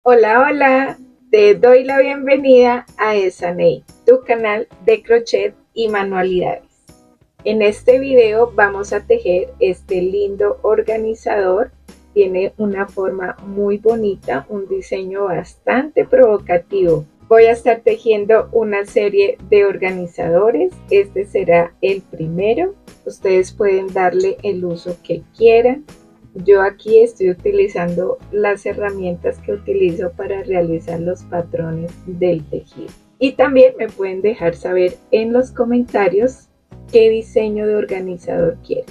Hola, hola, te doy la bienvenida a Esanei, tu canal de crochet y manualidades. En este video vamos a tejer este lindo organizador. Tiene una forma muy bonita, un diseño bastante provocativo. Voy a estar tejiendo una serie de organizadores. Este será el primero. Ustedes pueden darle el uso que quieran. Yo aquí estoy utilizando las herramientas que utilizo para realizar los patrones del tejido. Y también me pueden dejar saber en los comentarios qué diseño de organizador quieren.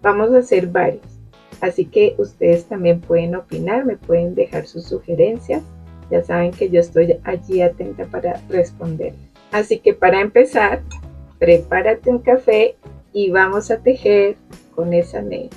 Vamos a hacer varios, así que ustedes también pueden opinar, me pueden dejar sus sugerencias. Ya saben que yo estoy allí atenta para responder. Así que para empezar, prepárate un café y vamos a tejer con Esanei.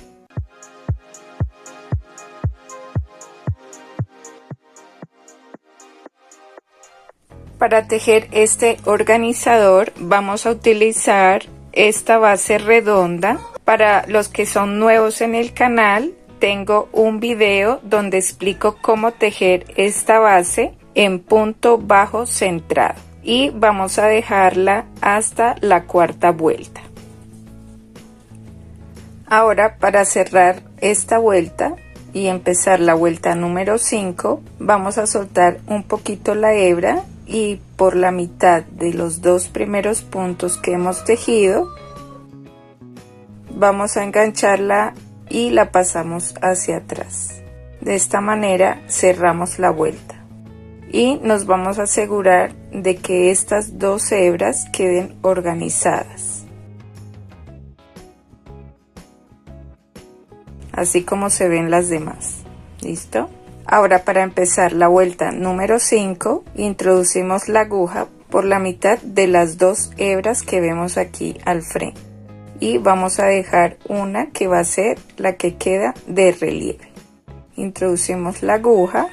Para tejer este organizador vamos a utilizar esta base redonda. Para los que son nuevos en el canal, tengo un video donde explico cómo tejer esta base en punto bajo centrado y vamos a dejarla hasta la cuarta vuelta. Ahora, para cerrar esta vuelta y empezar la vuelta número 5, vamos a soltar un poquito la hebra y por la mitad de los dos primeros puntos que hemos tejido vamos a engancharla y la pasamos hacia atrás. De esta manera cerramos la vuelta y nos vamos a asegurar de que estas dos hebras queden organizadas, así como se ven las demás. ¿Listo? Ahora, para empezar la vuelta número 5, introducimos la aguja por la mitad de las dos hebras que vemos aquí al frente y vamos a dejar una que va a ser la que queda de relieve. Introducimos la aguja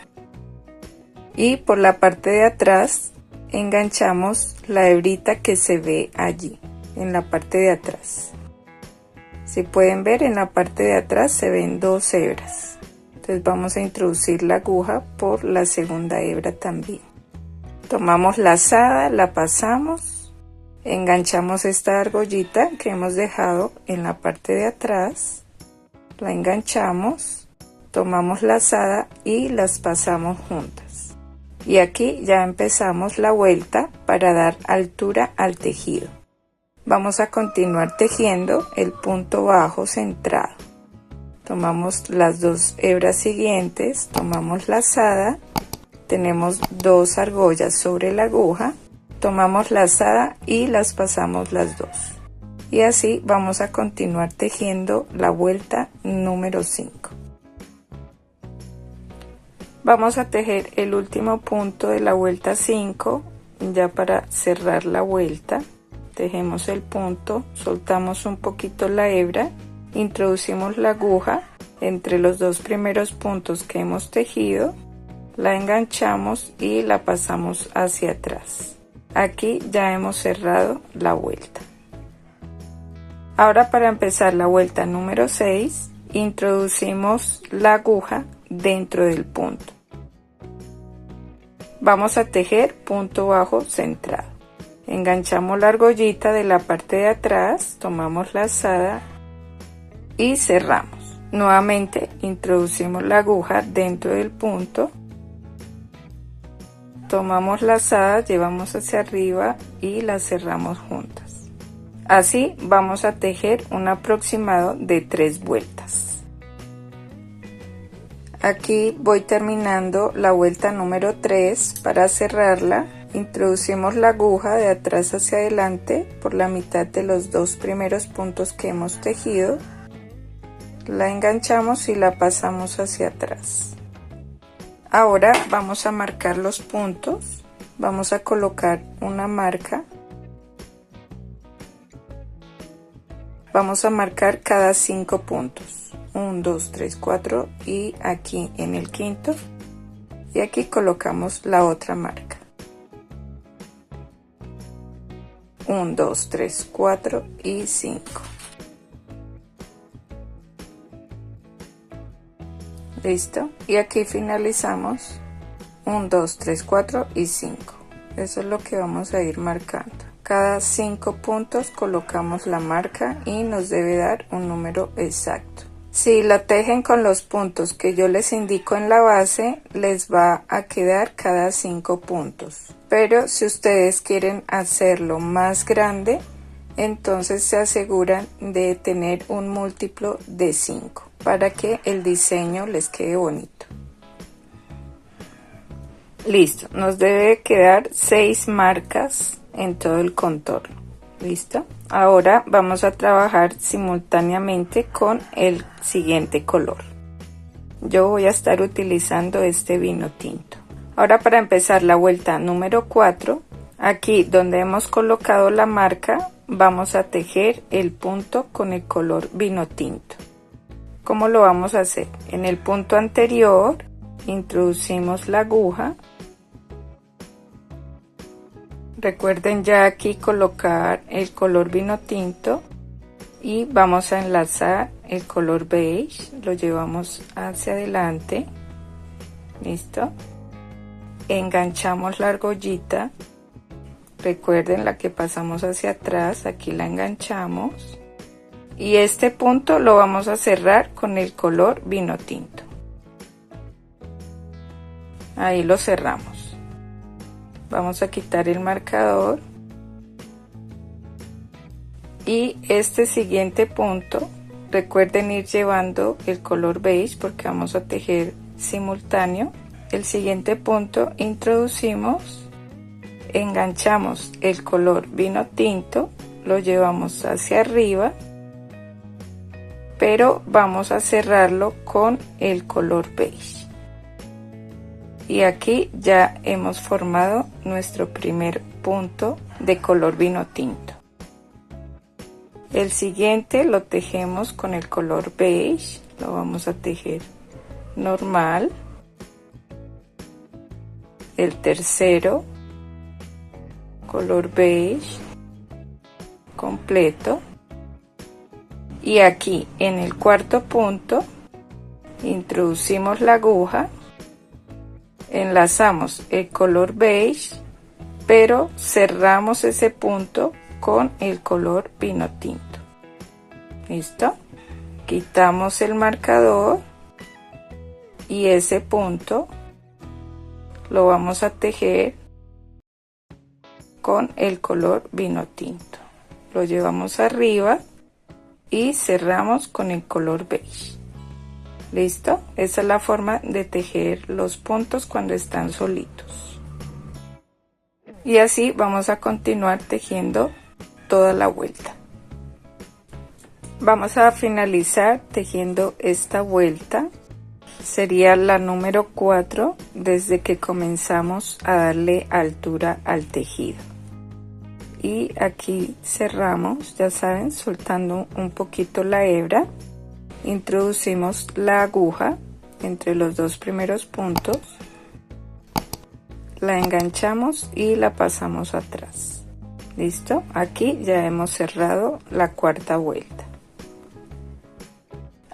y por la parte de atrás enganchamos la hebrita que se ve allí en la parte de atrás. Si pueden ver, en la parte de atrás se ven dos hebras. Entonces vamos a introducir la aguja por la segunda hebra también. Tomamos la lazada, la pasamos, enganchamos esta argollita que hemos dejado en la parte de atrás, la enganchamos, tomamos la lazada y las pasamos juntas. Y aquí ya empezamos la vuelta para dar altura al tejido. Vamos a continuar tejiendo el punto bajo centrado. Tomamos las dos hebras siguientes, tomamos la lazada, tenemos dos argollas sobre la aguja, tomamos la lazada y las pasamos las dos. Y así vamos a continuar tejiendo la vuelta número 5. Vamos a tejer el último punto de la vuelta 5, ya para cerrar la vuelta. Tejemos el punto, soltamos un poquito la hebra, introducimos la aguja entre los dos primeros puntos que hemos tejido, la enganchamos y la pasamos hacia atrás. Aquí ya hemos cerrado la vuelta. Ahora, para empezar la vuelta número 6, introducimos la aguja dentro del punto. Vamos a tejer punto bajo centrado. Enganchamos la argollita de la parte de atrás, tomamos la lazada y cerramos. Nuevamente introducimos la aguja dentro del punto, tomamos la lazada, llevamos hacia arriba y la cerramos juntas. Así vamos a tejer un aproximado de 3 vueltas. Aquí voy terminando la vuelta número 3. Para cerrarla, introducimos la aguja de atrás hacia adelante por la mitad de los dos primeros puntos que hemos tejido, la enganchamos y la pasamos hacia atrás. Ahora vamos a marcar los puntos, vamos a colocar una marca, vamos a marcar cada 5 puntos, 1, 2, 3, 4 y aquí en el quinto, y aquí colocamos la otra marca. 1, 2, 3, 4 y 5. Listo, y aquí finalizamos 1, 2, 3, 4 y 5. Eso es lo que vamos a ir marcando. Cada 5 puntos colocamos la marca y nos debe dar un número exacto. Si la tejen con los puntos que yo les indico en la base, les va a quedar cada 5 puntos. Pero si ustedes quieren hacerlo más grande, entonces se aseguran de tener un múltiplo de 5 para que el diseño les quede bonito. Listo, nos debe quedar 6 marcas en todo el contorno. ¿Listo? Ahora vamos a trabajar simultáneamente con el siguiente color. Yo voy a estar utilizando este vino tinto. Ahora, para empezar la vuelta número 4, aquí donde hemos colocado la marca, vamos a tejer el punto con el color vino tinto. ¿Cómo lo vamos a hacer? En el punto anterior introducimos la aguja. Recuerden ya aquí colocar el color vino tinto y vamos a enlazar el color beige, lo llevamos hacia adelante. Listo. Enganchamos la argollita, recuerden la que pasamos hacia atrás, aquí la enganchamos y este punto lo vamos a cerrar con el color vino tinto. Ahí lo cerramos. Vamos a quitar el marcador y este siguiente punto, recuerden ir llevando el color beige porque vamos a tejer simultáneo. El siguiente punto introducimos, enganchamos el color vino tinto, lo llevamos hacia arriba, pero vamos a cerrarlo con el color beige. Y aquí ya hemos formado nuestro primer punto de color vino tinto. El siguiente lo tejemos con el color beige, lo vamos a tejer normal. El tercero, color beige completo. Y aquí en el cuarto punto introducimos la aguja. Enlazamos el color beige, pero cerramos ese punto con el color vino tinto. ¿Listo? Quitamos el marcador y ese punto lo vamos a tejer con el color vino tinto. Lo llevamos arriba y cerramos con el color beige. ¿Listo? Esa es la forma de tejer los puntos cuando están solitos. Y así vamos a continuar tejiendo toda la vuelta. Vamos a finalizar tejiendo esta vuelta. Sería la número 4 desde que comenzamos a darle altura al tejido. Y aquí cerramos, ya saben, soltando un poquito la hebra. Introducimos la aguja entre los dos primeros puntos, la enganchamos y la pasamos atrás. ¿Listo? Aquí ya hemos cerrado la cuarta vuelta.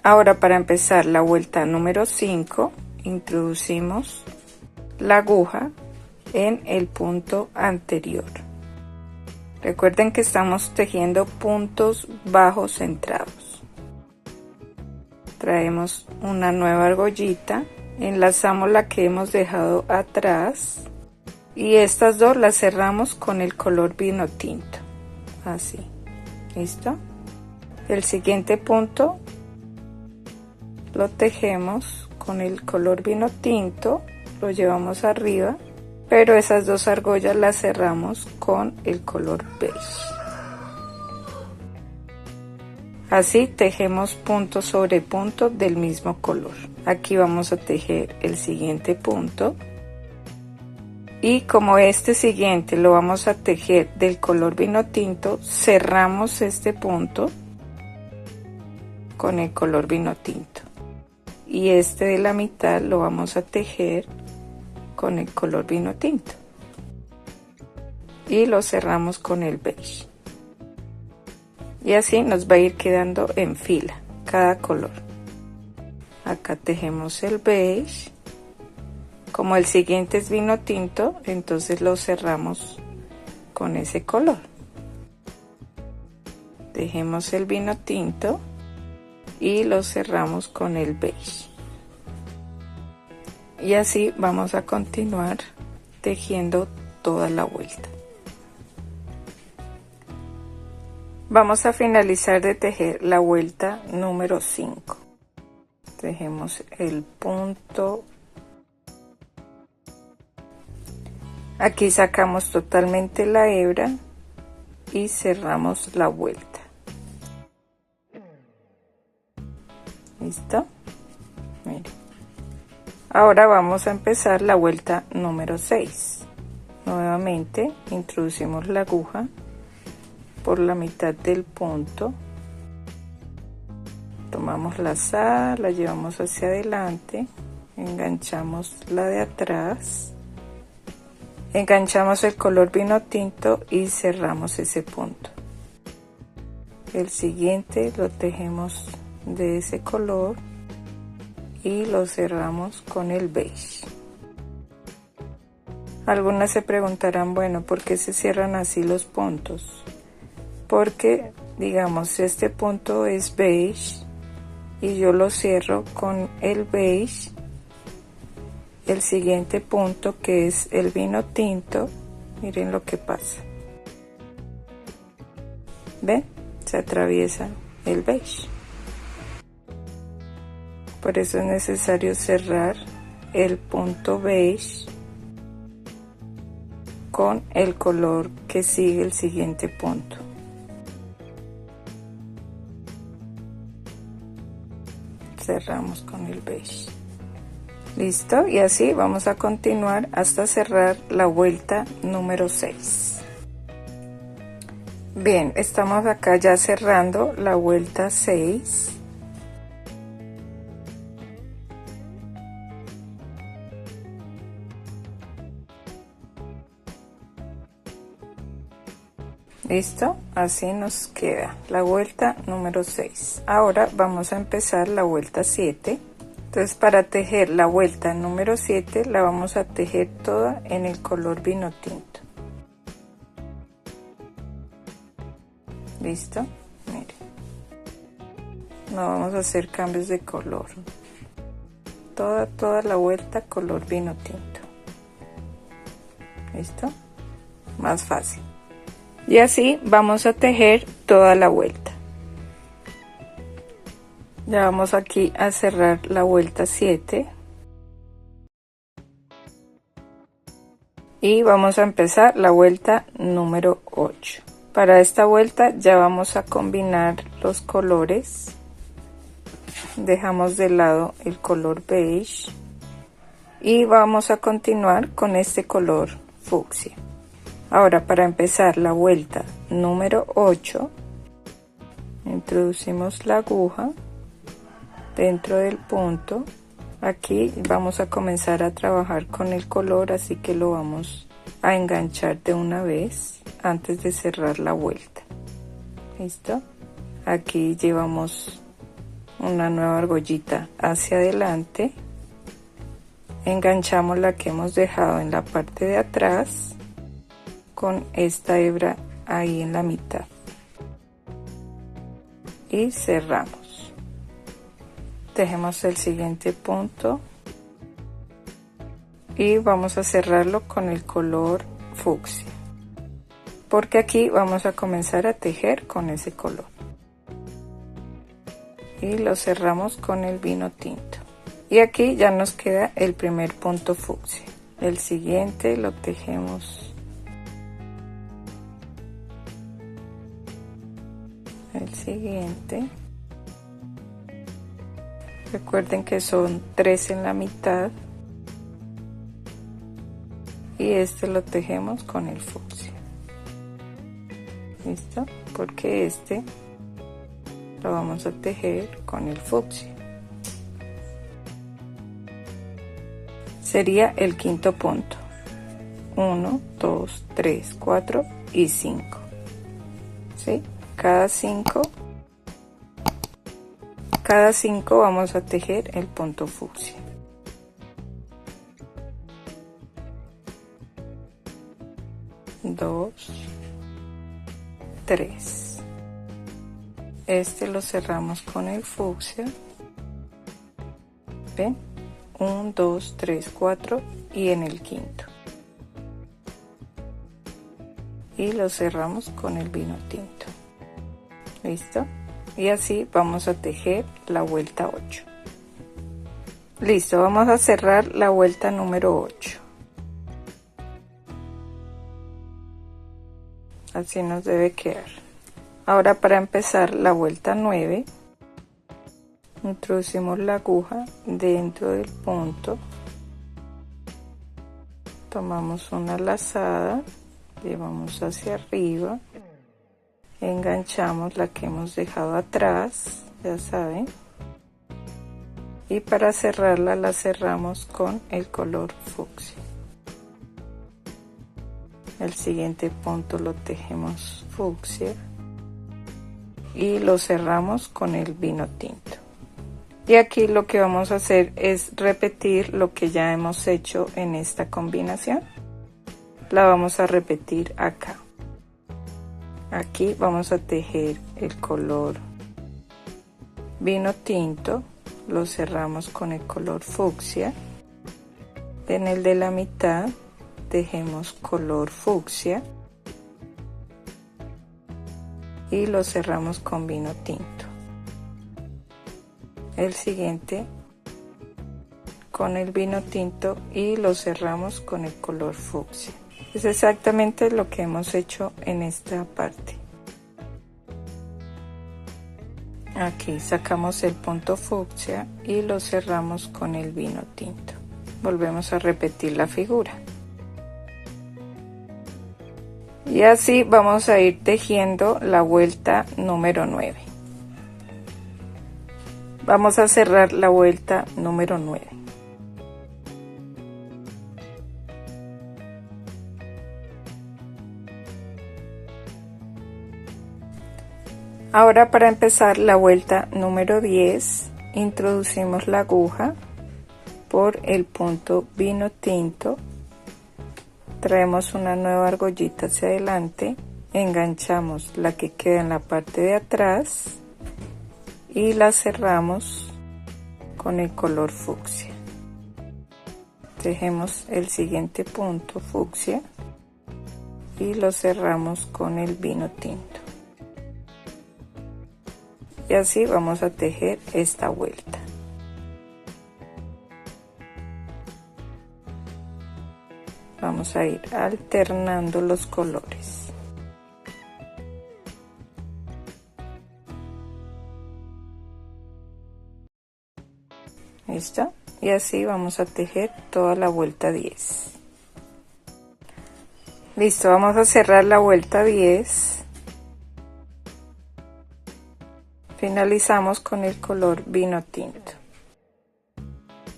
Ahora, para empezar la vuelta número 5, introducimos la aguja en el punto anterior. Recuerden que estamos tejiendo puntos bajos centrados. Traemos una nueva argollita, enlazamos la que hemos dejado atrás y estas dos las cerramos con el color vino tinto, así. ¿Listo? El siguiente punto lo tejemos con el color vino tinto, lo llevamos arriba, pero esas dos argollas las cerramos con el color beige. Así tejemos punto sobre punto del mismo color. Aquí vamos a tejer el siguiente punto y como este siguiente lo vamos a tejer del color vino tinto, cerramos este punto con el color vino tinto y este de la mitad lo vamos a tejer con el color vino tinto y lo cerramos con el beige. Y así nos va a ir quedando en fila cada color. Acá tejemos el beige Como el siguiente es vino tinto, entonces lo cerramos con ese color. Dejemos el vino tinto y lo cerramos con el beige. Y así vamos a continuar tejiendo toda la vuelta. Vamos a finalizar de tejer la vuelta número 5. Tejemos el punto. Aquí sacamos totalmente la hebra y cerramos la vuelta. ¿Listo? Miren. Ahora vamos a empezar la vuelta número 6. Nuevamente introducimos la aguja por la mitad del punto, tomamos la lazada, la llevamos hacia adelante, enganchamos la de atrás, enganchamos el color vino tinto y cerramos ese punto. El siguiente lo tejemos de ese color y lo cerramos con el beige. Algunas se preguntarán, bueno, ¿por qué se cierran así los puntos? Porque, digamos, este punto es beige y yo lo cierro con el beige. El siguiente punto, que es el vino tinto, miren lo que pasa. ¿Ven? Se atraviesa el beige. Por eso es necesario cerrar el punto beige con el color que sigue el siguiente punto. Cerramos con el beige. Listo, y así vamos a continuar hasta cerrar la vuelta número 6. Bien, estamos acá ya cerrando la vuelta 6. Listo, así nos queda la vuelta número 6. Ahora vamos a empezar la vuelta 7. Entonces, para tejer la vuelta número 7 la vamos a tejer toda en el color vino tinto. Listo, miren, no vamos a hacer cambios de color, toda la vuelta color vino tinto. Listo, más fácil. Y así vamos a tejer toda la vuelta. Ya vamos aquí a cerrar la vuelta 7 y vamos a empezar la vuelta número 8. Para esta vuelta ya vamos a combinar los colores. Dejamos de lado el color beige y vamos a continuar con este color fucsia. Ahora, para empezar la vuelta número 8, introducimos la aguja dentro del punto. Aquí vamos a comenzar a trabajar con el color, así que lo vamos a enganchar de una vez antes de cerrar la vuelta. ¿Listo? Aquí llevamos una nueva argollita hacia adelante, enganchamos la que hemos dejado en la parte de atrás con esta hebra ahí en la mitad y cerramos. Tejemos el siguiente punto y vamos a cerrarlo con el color fucsia, porque aquí vamos a comenzar a tejer con ese color, y lo cerramos con el vino tinto. Y aquí ya nos queda el primer punto fucsia. El siguiente lo tejemos el siguiente. Recuerden que son 3 en la mitad y este lo tejemos con el fucsia. ¿Listo? Porque este lo vamos a tejer con el fucsia. Sería el quinto punto. 1, 2, 3, 4 y 5. ¿Sí? Cada 5 vamos a tejer el punto fucsia. 2, 3. Este lo cerramos con el fucsia. ¿Ven? 1, 2, 3, 4 y en el quinto. Y lo cerramos con el vino tinto. ¿Listo? Y así vamos a tejer la vuelta 8. Listo, vamos a cerrar la vuelta número 8. Así nos debe quedar. Ahora para empezar la vuelta 9, introducimos la aguja dentro del punto, tomamos una lazada, llevamos hacia arriba, enganchamos la que hemos dejado atrás, ya saben, y para cerrarla la cerramos con el color fucsia. El siguiente punto lo tejemos fucsia y lo cerramos con el vino tinto. Y aquí lo que vamos a hacer es repetir lo que ya hemos hecho en esta combinación. La vamos a repetir acá. Aquí vamos a tejer el color vino tinto, lo cerramos con el color fucsia. En el de la mitad tejemos color fucsia y lo cerramos con vino tinto. El siguiente con el vino tinto y lo cerramos con el color fucsia. Es exactamente lo que hemos hecho en esta parte. Aquí sacamos el punto fucsia y lo cerramos con el vino tinto. Volvemos a repetir la figura. Y así vamos a ir tejiendo la vuelta número 9. Vamos a cerrar la vuelta número 9. Ahora para empezar la vuelta número 10, introducimos la aguja por el punto vino tinto. Traemos una nueva argollita hacia adelante, enganchamos la que queda en la parte de atrás y la cerramos con el color fucsia. Tejemos el siguiente punto fucsia y lo cerramos con el vino tinto. Y así vamos a tejer esta vuelta. Vamos a ir alternando los colores. ¿Listo? Y así vamos a tejer toda la vuelta 10. Listo, vamos a cerrar la vuelta 10. Finalizamos con el color vino tinto.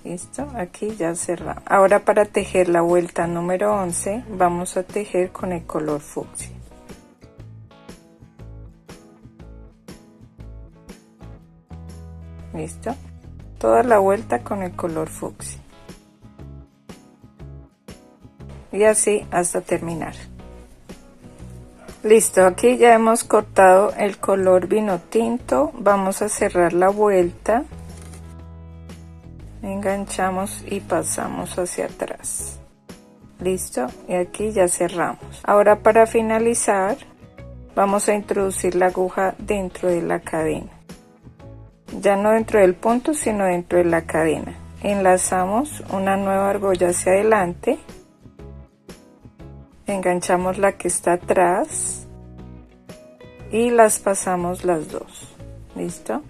Listo, aquí ya cerramos. Ahora para tejer la vuelta número 11 vamos a tejer con el color fucsia. Listo, toda la vuelta con el color fucsia. Y así hasta terminar. Listo, aquí ya hemos cortado el color vino tinto. Vamos a cerrar la vuelta. Enganchamos y pasamos hacia atrás. Listo, y aquí ya cerramos. Ahora para finalizar vamos a introducir la aguja dentro de la cadena, ya no dentro del punto sino dentro de la cadena. Enlazamos una nueva argolla hacia adelante, enganchamos la que está atrás y las pasamos las dos. Listo.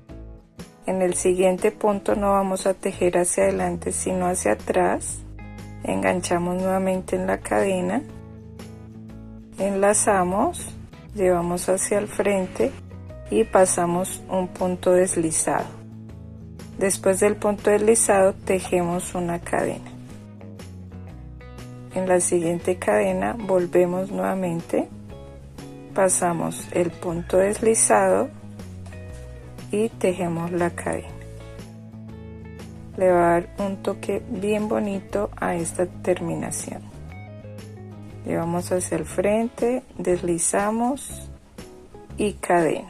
En el siguiente punto no vamos a tejer hacia adelante sino hacia atrás. Enganchamos nuevamente en la cadena, enlazamos, llevamos hacia el frente y pasamos un punto deslizado. Después del punto deslizado tejemos una cadena. En la siguiente cadena volvemos nuevamente, pasamos el punto deslizado y tejemos la cadena. Le va a dar un toque bien bonito a esta terminación. llevamos hacia el frente, deslizamos y cadena.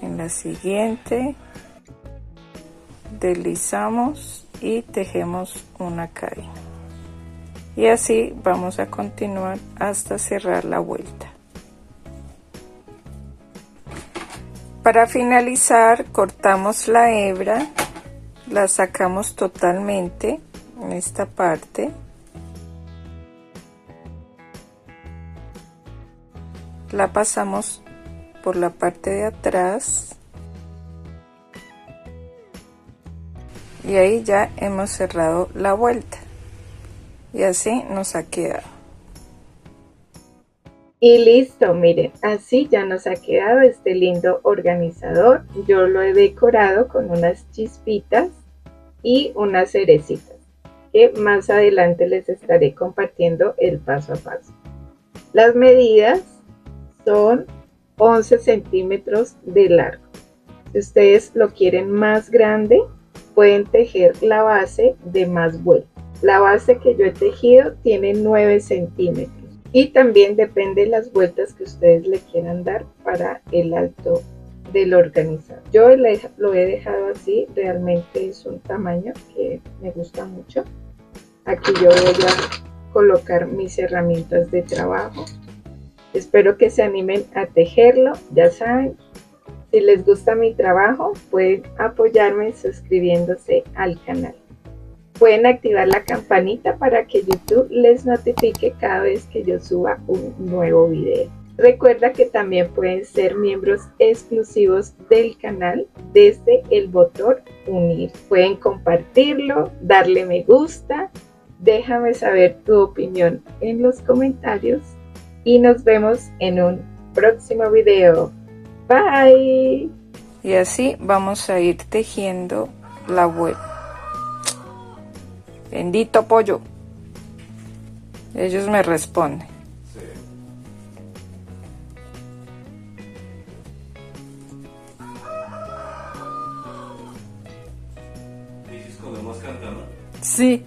En la siguiente deslizamos y tejemos una cadena, y así vamos a continuar hasta cerrar la vuelta. Para finalizar, cortamos la hebra, la sacamos totalmente en esta parte, la pasamos por la parte de atrás y ahí ya hemos cerrado la vuelta, y así nos ha quedado. Y listo, miren, así ya nos ha quedado este lindo organizador. Yo lo he decorado con unas chispitas y unas cerecitas, que más adelante les estaré compartiendo el paso a paso. Las medidas son 11 centímetros de largo. Si ustedes lo quieren más grande, pueden tejer la base de más vueltas. La base que yo he tejido tiene 9 centímetros. Y también depende de las vueltas que ustedes le quieran dar para el alto del organizador. Yo lo he dejado así, realmente es un tamaño que me gusta mucho. Aquí yo voy a colocar mis herramientas de trabajo. Espero que se animen a tejerlo. Ya saben, si les gusta mi trabajo, pueden apoyarme suscribiéndose al canal. Pueden activar la campanita para que YouTube les notifique cada vez que yo suba un nuevo video. Recuerda que también pueden ser miembros exclusivos del canal desde el botón unir. Pueden compartirlo, darle me gusta, déjame saber tu opinión en los comentarios y nos vemos en un próximo video. Bye. Y así vamos a ir tejiendo la vuelta. Bendito pollo. Ellos me responden. Sí. ¿Dices cuando hemos cantado? Sí.